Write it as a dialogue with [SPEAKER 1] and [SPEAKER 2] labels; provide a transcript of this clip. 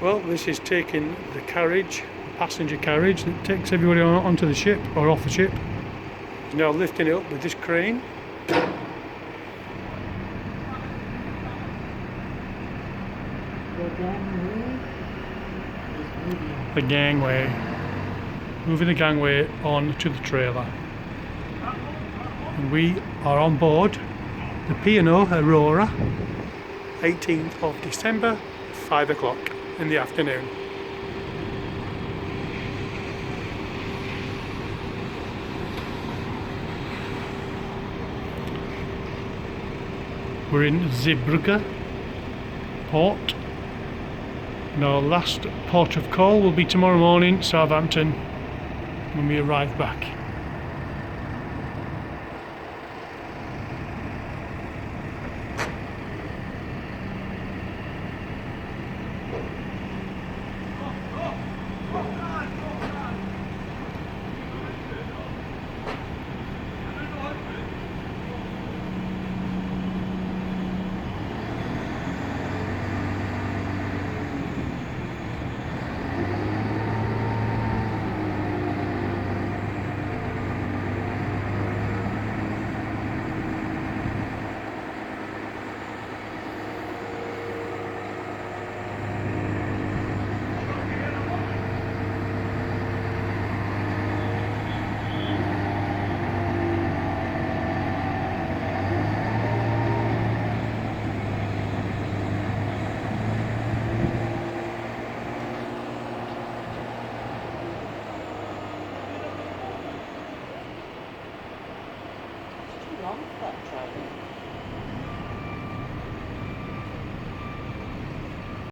[SPEAKER 1] Well, this is taking the carriage, the passenger carriage that takes everybody onto the ship or off the ship. It's now lifting it up with this crane. The gangway. Moving the gangway on to the trailer. And we are on board the P&O Aurora, 18th of December, 5 o'clock in the afternoon. We're in Zeebrugge port, and our last port of call will be tomorrow morning, Southampton, when we arrive back.